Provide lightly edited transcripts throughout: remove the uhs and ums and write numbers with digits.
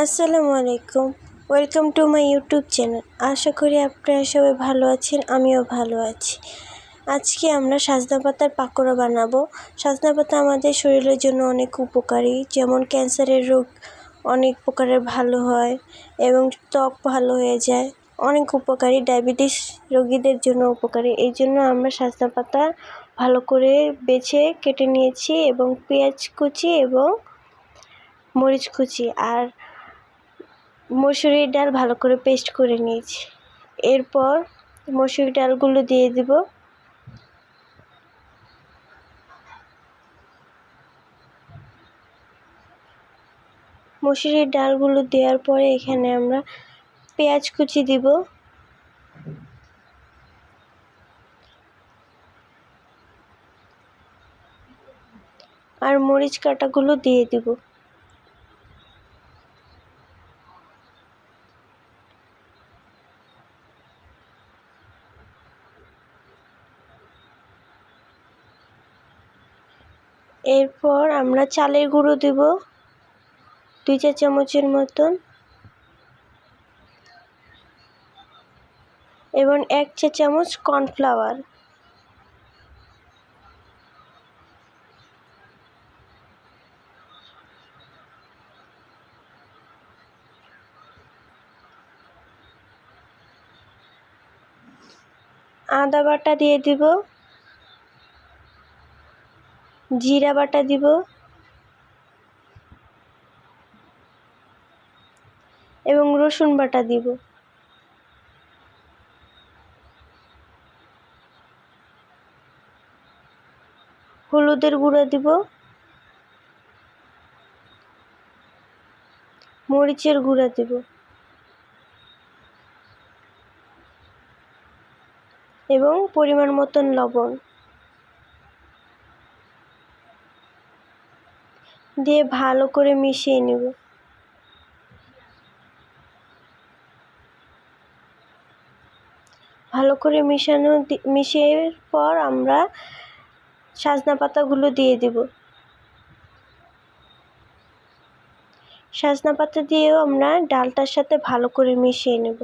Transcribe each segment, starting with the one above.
আসসালামু আলাইকুম। Welcome to my YouTube channel. আশা করি আপনারা সবাই ভালো আছেন, আমিও ভালো আছি। আজকে আমরা সজনা পাতার পাকোড়া বানাবো। সজনা পাতা আমাদের শরীরের জন্য অনেক উপকারী, যেমন ক্যান্সারের রোগ অনেক প্রকারের ভালো হয় এবং ত্বক ভালো হয়ে যায়, অনেক উপকারী। ডায়াবেটিস রোগীদের জন্য উপকারী। এই জন্য আমরা সজনা পাতা ভালো করে বেছে কেটে নিয়েছি এবং পেঁয়াজ কুচি এবং মরিচ কুচি আর মসুরির ডাল ভালো করে পেস্ট করে নিয়েছি। এরপর মসুরির ডালগুলো দিয়ে দিব। মসুরির ডালগুলো দেওয়ার পরে এখানে আমরা পেঁয়াজ কুচি দিব, আর মরিচ কাটাগুলো দিয়ে দিব। এরপর আমরা চালের গুঁড়ো দিব 2 চা চামচের মতন এবং 1 চা চামচ কর্নফ্লাওয়ার। আদা বাটা দিয়ে দিব, জিরা বাটা দিব এবং রসুন বাটা দিব। হলুদের গুঁড়া দিব, মরিচের গুঁড়া দিব এবং পরিমাণ মতন লবণ দিয়ে ভালো করে মিশিয়ে নেব। ভালো করে মিশিয়ে পর আমরা সজনা পাতাগুলো দিয়ে দেব। সজনা পাতা দিয়েও আমরা ডালটার সাথে ভালো করে মিশিয়ে নেব।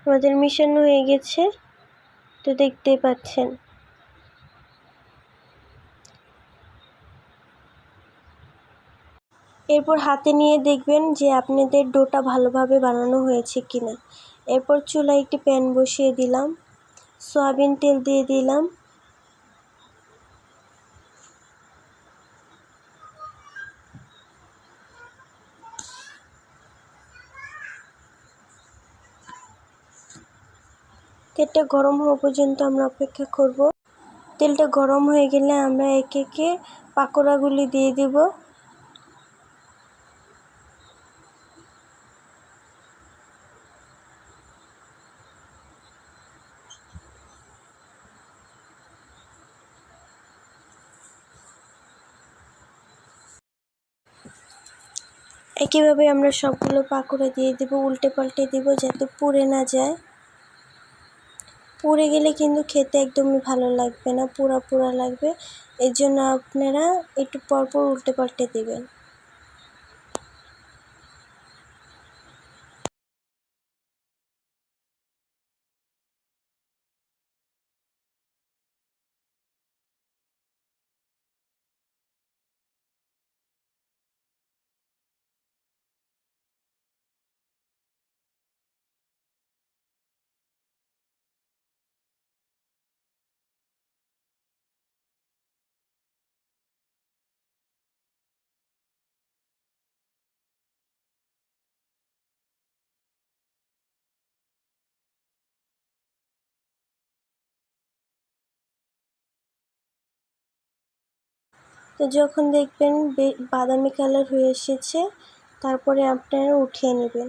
আমাদের মিশানো হয়ে গেছে, তো দেখতেই পাচ্ছেন। এরপর হাতে নিয়ে দেখবেন যে আপনাদের ডোটা ভালোভাবে বানানো হয়েছে কিনা। এরপর চুলায় একটি প্যান বসিয়ে দিলাম, সয়াবিন তেল দিয়ে দিলাম, তেলটা গরম হওয়া পর্যন্ত আমরা অপেক্ষা করব। তেলটা গরম হয়ে গেলে আমরা একে একে পাকোড়াগুলি দিয়ে দেব। একইভাবে আমরা সবগুলো পাকোড়া দিয়ে দেব, উল্টে পাল্টে দেব যাতে পুড়ে না যায়। পুড়ে গেলে কিন্তু খেতে একদমই ভালো লাগবে না, পোড়া পোড়া লাগবে। এর জন্য আপনারা একটু পরপর উল্টে পাল্টে দেবেন। তো যখন দেখবেন বাদামি কালার হয়ে এসেছে, তারপরে আপনারা উঠিয়ে নেবেন।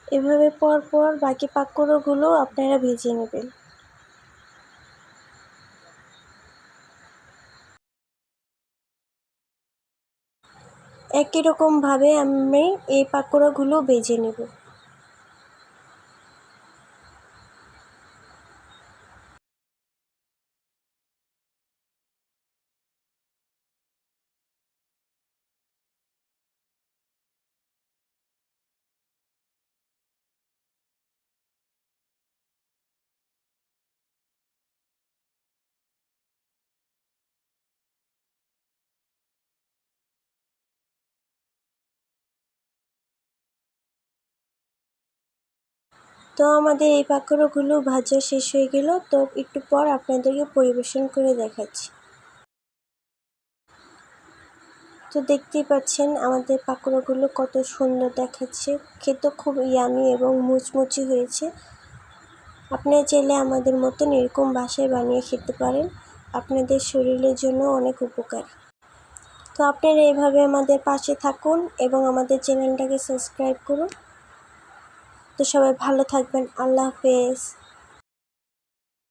এভাবে পরপর বাকি পাকোড়াগুলো আপনারা ভেজে নেবেন। একই রকমভাবে আমি এই পাকোড়াগুলো ভেজে নেব। তো আমাদের এই পাকোড়াগুলো ভাজা শেষ হয়ে গেল। তো একটু পর আপনাদেরকে পরিবেশন করে দেখাচ্ছি। তো দেখতেই পাচ্ছেন আমাদের পাকোড়াগুলো কত সুন্দর দেখাচ্ছে, খেতে খুব ইয়ামি এবং মুচমুচে হয়েছে। আপনারা চাইলে আমাদের মতন এরকম বাসায় বানিয়ে খেতে পারেন, আপনাদের শরীরের জন্য অনেক উপকারী। তো আপনারা এভাবে আমাদের পাশে থাকুন এবং আমাদের চ্যানেলটাকে সাবস্ক্রাইব করুন। তো সবাই ভালো থাকবেন। আল্লাহ হাফেজ।